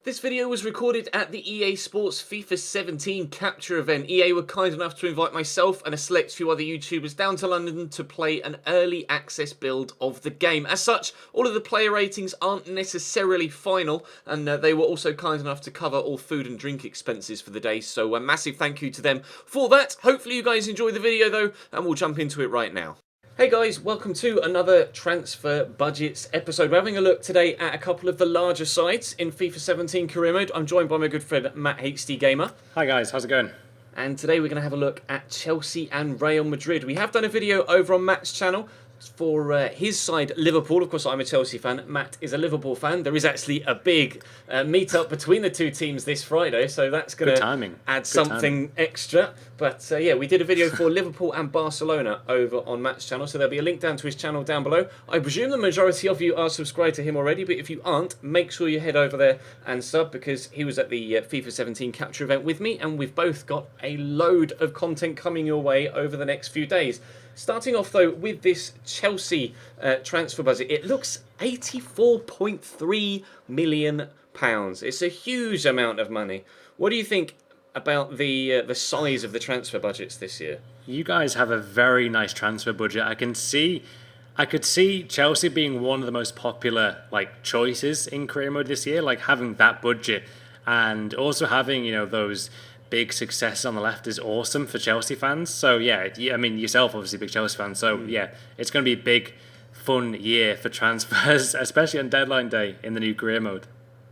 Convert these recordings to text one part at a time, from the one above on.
This video was recorded at the EA Sports FIFA 17 capture event. EA were kind enough to invite myself and a select few other YouTubers down to London to play an early access build of the game. As such, all of the player ratings aren't necessarily final, and they were also kind enough to cover all food and drink expenses for the day, so a massive thank you to them for that. Hopefully you guys enjoy the video though, and we'll jump into it right now. Hey guys, welcome to another Transfer Budgets episode. We're having a look today at a couple of the larger sides in FIFA 17 career mode. I'm joined by my good friend MATTHDGAMER. Hi guys, how's it going? And today we're going to have a look at Chelsea and Real Madrid. We have done a video over on Matt's channel for his side, Liverpool. Of course, I'm a Chelsea fan. Matt is a Liverpool fan. There is actually a big meet-up between the two teams this Friday, so that's going to add something extra. But yeah, we did a video for Liverpool and Barcelona over on Matt's channel, so there'll be a link down to his channel down below. I presume the majority of you are subscribed to him already, but if you aren't, make sure you head over there and sub, because he was at the FIFA 17 capture event with me, and we've both got a load of content coming your way over the next few days. Starting off though with this Chelsea transfer budget, it looks £84.3 million. It's a huge amount of money. What do you think about the size of the transfer budgets this year? You guys have a very nice transfer budget. I could see Chelsea being one of the most popular choices in career mode this year, having that budget and also having those big success on the left is awesome for Chelsea fans. So yeah, I mean yourself obviously a big Chelsea fan. So yeah, it's going to be a big, fun year for transfers, especially on deadline day in the new career mode.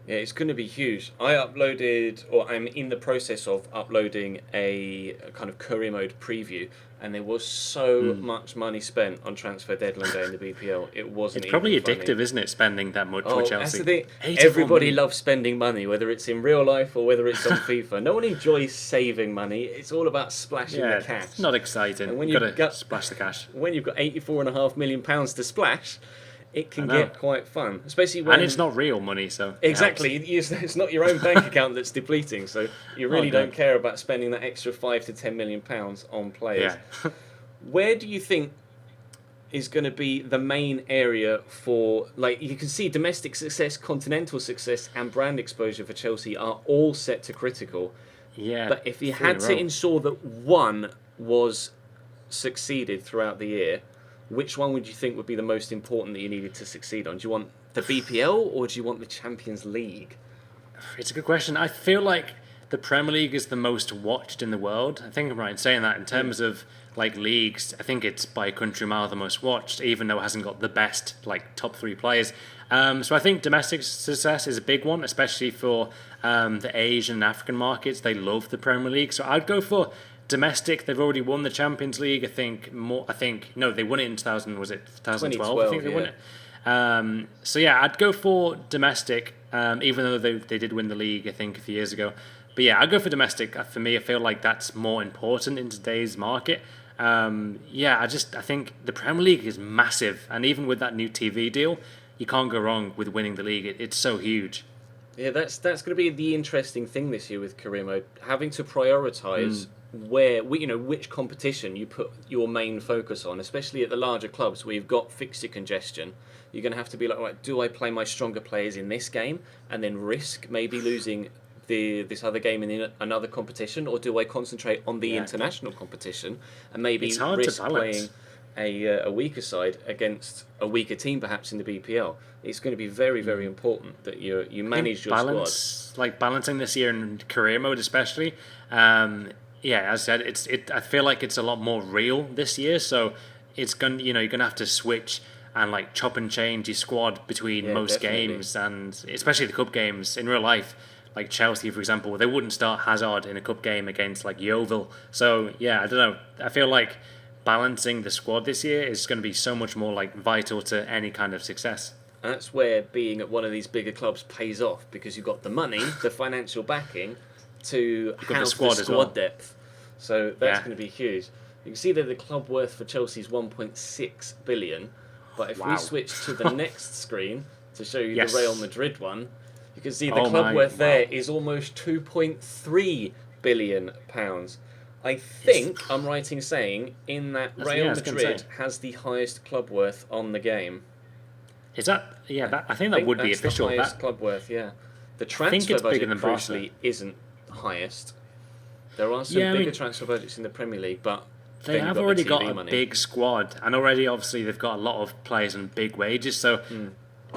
Yeah, it's going to be huge. I uploaded, or I'm in the process of uploading a kind of career mode preview, and there was so much money spent on transfer deadline day in the BPL. It wasn't. It's probably even addictive, funny. isn't it? Spending that much for Chelsea. That's the thing. Everybody loves spending money, whether it's in real life or whether it's on FIFA. No one enjoys saving money. It's all about splashing the cash. It's not exciting. And when you've got to splash the cash. When you've got £84.5 million to splash, it can get quite fun, especially when... And it's not real money, so... Exactly, it's not your own bank account that's depleting, so you really don't care about spending that extra £5 to £10 million on players. Yeah. Where do you think is going to be the main area for... you can see domestic success, continental success, and brand exposure for Chelsea are all set to critical. Yeah. But if you had to ensure that one was succeeded throughout the year, which one would you think would be the most important that you needed to succeed on? Do you want the BPL or do you want the Champions League? It's a good question. I feel like the Premier League is the most watched in the world. I think I'm right in saying that. In terms of leagues, I think it's by a country mile the most watched, even though it hasn't got the best top three players. So I think domestic success is a big one, especially for the Asian and African markets. They love the Premier League. So I'd go for domestic. They've already won the Champions League. No, they won it in 2012. I think they won it. So yeah, I'd go for domestic, even though they did win the league, I think, a few years ago. But yeah, I'd go for domestic. For me, I feel like that's more important in today's market. I think the Premier League is massive, and even with that new TV deal, you can't go wrong with winning the league. It's so huge. Yeah, that's going to be the interesting thing this year with career mode, having to prioritise which competition you put your main focus on, especially at the larger clubs where you've got fixture congestion. You're going to have to be right, do I play my stronger players in this game and then risk maybe losing this other game in another competition, or do I concentrate on the international competition and maybe risk playing a weaker side against a weaker team perhaps in the BPL? It's going to be very, very important that you manage your squad. Balancing this year in career mode especially. Yeah, as I said, I feel like it's a lot more real this year. So it's you're gonna have to switch and chop and change your squad between most games, and especially the cup games in real life. Like Chelsea, for example, they wouldn't start Hazard in a cup game against Yeovil. So yeah, I don't know. I feel like balancing the squad this year is going to be so much more vital to any kind of success. And that's where being at one of these bigger clubs pays off, because you've got the money, the financial backing to house the squad depth. So that's going to be huge. You can see that the club worth for Chelsea is 1.6 billion. But if we switch to the next screen to show you the Real Madrid one, you can see the club worth there is almost £2.3 billion. I think I'm right in saying Real Madrid has the highest club worth on the game. Is that? Yeah, I think that would be official. The highest club worth, yeah. The think transfer it's bigger budget than Barca. crucially isn't highest. There are some bigger transfer budgets in the Premier League, but they have already got a money. big squad, and already obviously they've got a lot of players on big wages. So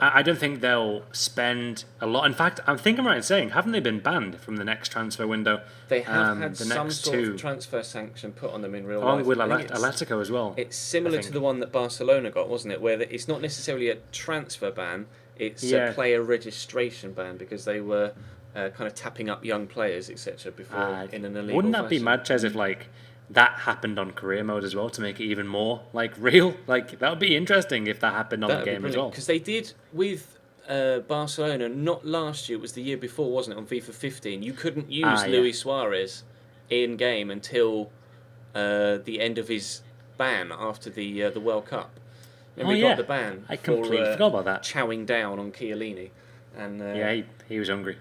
I don't think they'll spend a lot. In fact, I think I'm right in saying, haven't they been banned from the next transfer window? They have had some sort of transfer sanction put on them in real life. Along with Atletico as well. It's similar to the one that Barcelona got, wasn't it? Where it's not necessarily a transfer ban, it's a player registration ban because they were kind of tapping up young players, etc. before in an illegal Wouldn't that fashion. be mad, Ches, if like that happened on career mode as well to make it even more like real? Like that would be interesting if that happened on the game as well. Because they did with Barcelona, not last year, it was the year before, wasn't it, on FIFA 15. You couldn't use Luis Suarez in game until the end of his ban after the World Cup. And we got the ban I completely forgot about that. Chowing down on Chiellini. And he was hungry.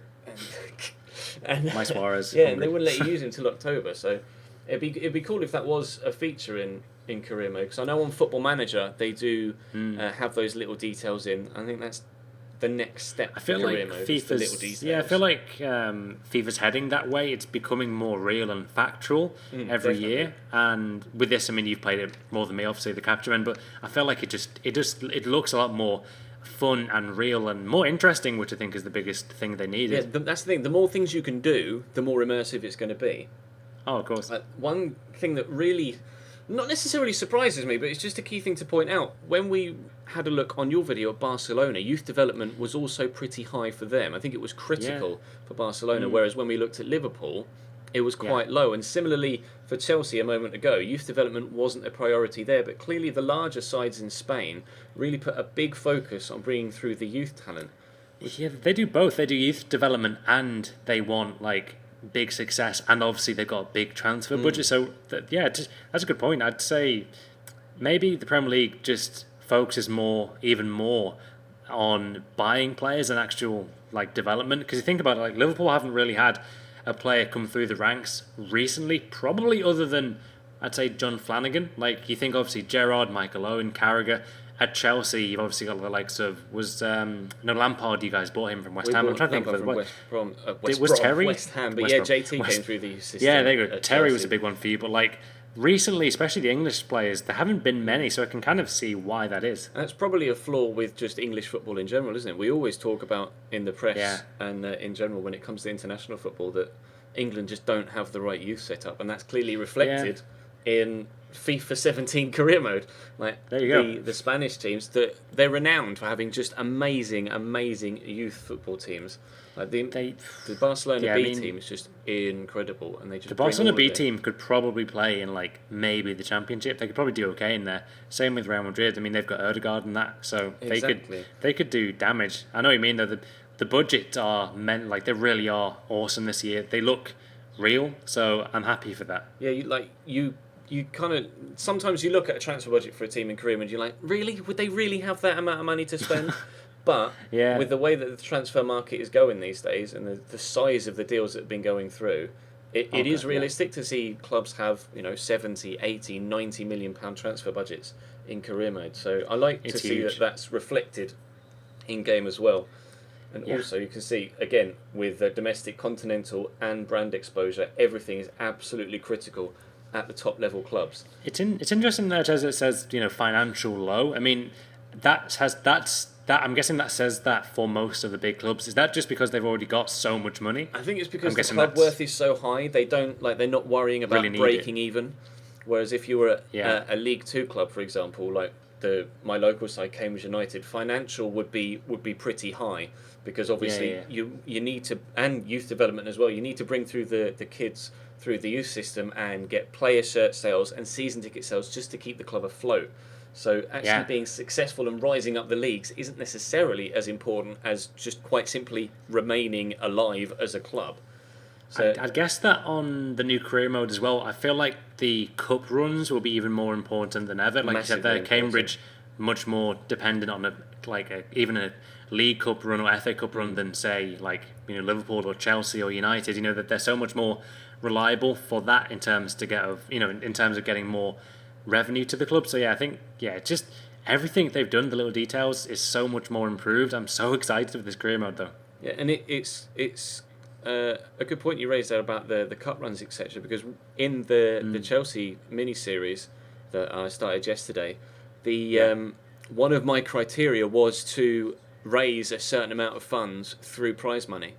And My Suarez. Yeah, and they wouldn't let you use him until October. So it'd be cool if that was a feature in career mode. Because I know on Football Manager they do have those little details in. I think that's the next step. I feel for like career mode, FIFA's the little details. I feel like FIFA's heading that way. It's becoming more real and factual every year. And with this, I mean, you've played it more than me, obviously, the capture end. But I feel like it looks a lot more fun and real and more interesting, which I think is the biggest thing they needed. Yeah, that's the thing. The more things you can do, the more immersive it's going to be. Oh, of course. One thing that really, not necessarily surprises me, but it's just a key thing to point out. When we had a look on your video at Barcelona, youth development was also pretty high for them. I think it was critical for Barcelona, whereas when we looked at Liverpool, it was quite low. And similarly for Chelsea a moment ago, youth development wasn't a priority there, but clearly the larger sides in Spain really put a big focus on bringing through the youth talent. Yeah, they do both. They do youth development and they want like big success, and obviously they've got a big transfer budget. So that's a good point. I'd say maybe the Premier League just focuses even more on buying players and actual like development. Because you think about it, like Liverpool haven't really had a player come through the ranks recently, probably other than I'd say John Flanagan. Like you think obviously Gerrard, Michael Owen, Carragher. At Chelsea, you've obviously got the likes of Lampard. You guys bought him from West Ham. I'm trying to think of it. Was Terry? West Ham, but JT came through the system. Yeah, there you go. Terry was a big one for you, but like recently, especially the English players, there haven't been many, so I can kind of see why that is. That's probably a flaw with just English football in general, isn't it? We always talk about in the press and in general when it comes to international football that England just don't have the right youth setup, and that's clearly reflected in FIFA 17 career mode. Like there you go. The Spanish teams, they're renowned for having just amazing youth football teams. Like the Barcelona B team is just incredible, and they just the Barcelona B team could probably play in like maybe the Championship. They could probably do okay in there. Same with Real Madrid. I mean, they've got Odegaard and that, so they could do damage. I know what you mean though. The budgets are meant like they really are awesome this year. They look real, so I'm happy for that. Yeah, you kind of sometimes you look at a transfer budget for a team in Korea and you're like, really, would they really have that amount of money to spend? But with the way that the transfer market is going these days and the size of the deals that have been going through, it is realistic to see clubs have 70, 80, 90 million pound transfer budgets in career mode. So I like to see that that's reflected in game as well. And also you can see again with domestic, continental and brand exposure, everything is absolutely critical at the top level clubs. It's interesting that as it says, financial low. I mean, I'm guessing that says that for most of the big clubs. Is that just because they've already got so much money? I think it's because the club worth is so high. They're not worrying about really breaking even. Whereas if you were a League Two club, for example, like my local side, Cambridge United, financial would be pretty high because obviously you need to, and youth development as well. You need to bring through the kids through the youth system and get player shirt sales and season ticket sales just to keep the club afloat. So actually being successful and rising up the leagues isn't necessarily as important as just quite simply remaining alive as a club. So I'd guess that on the new career mode as well, I feel like the cup runs will be even more important than ever. Like you said there, Cambridge much more dependent on even a League Cup run or FA Cup run than say Liverpool or Chelsea or United. That they're so much more reliable for that in terms of getting more revenue to the club. So I think just everything they've done, the little details, is so much more improved. I'm so excited with this career mode though. Yeah, and it's a good point you raised there about the cup runs, etc. Because in the Chelsea mini series that I started yesterday, one of my criteria was to raise a certain amount of funds through prize money.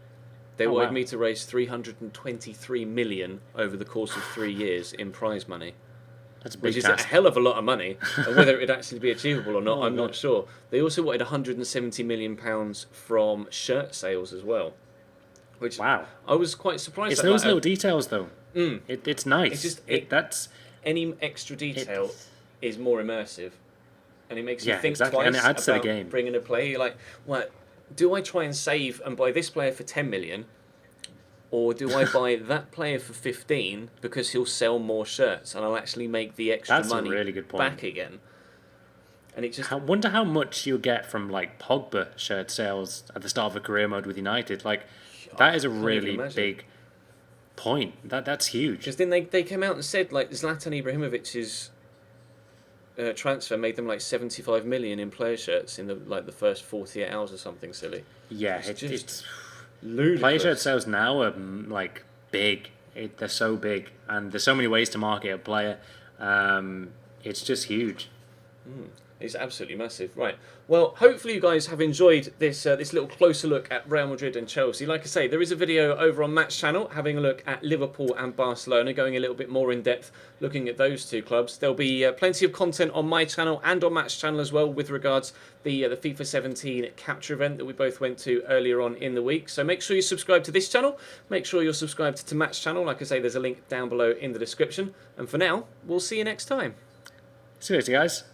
They wanted me to raise 323 million over the course of 3 years in prize money. That's a big which is task. a hell of a lot of money, and whether it would actually be achievable or not, I'm not God. sure. They also wanted 170 million pounds from shirt sales as well, which Wow. I was quite surprised. It's at. those Like, little details, though. It's nice. It's just that's any extra detail is more immersive, and it makes you think exactly. twice And it adds to the about game. bringing a player. You're like, what? Do I try and save and buy this player for 10 million? Or do I buy that player for 15 because he'll sell more shirts and I'll actually make the extra That's a money really good point. back again? And it just I wonder how much you'll get from like Pogba shirt sales at the start of a career mode with United. Like that is a can't even really imagine. big point. That's huge. because then they came out and said like Zlatan Ibrahimovic's transfer made them like 75 million in player shirts in the first 48 hours or something silly. Yeah, It's it's Ludicrous. player shirt sales now are like big. They're so big, and there's so many ways to market a player. It's just huge. It's absolutely massive. Right. Well, hopefully you guys have enjoyed this this little closer look at Real Madrid and Chelsea. Like I say, there is a video over on Match Channel having a look at Liverpool and Barcelona, going a little bit more in depth, looking at those two clubs. There'll be plenty of content on my channel and on Match Channel as well with regards the FIFA 17 capture event that we both went to earlier on in the week. So make sure you subscribe to this channel. Make sure you're subscribed to Match Channel. Like I say, there's a link down below in the description. And for now, we'll see you next time. Seriously, guys.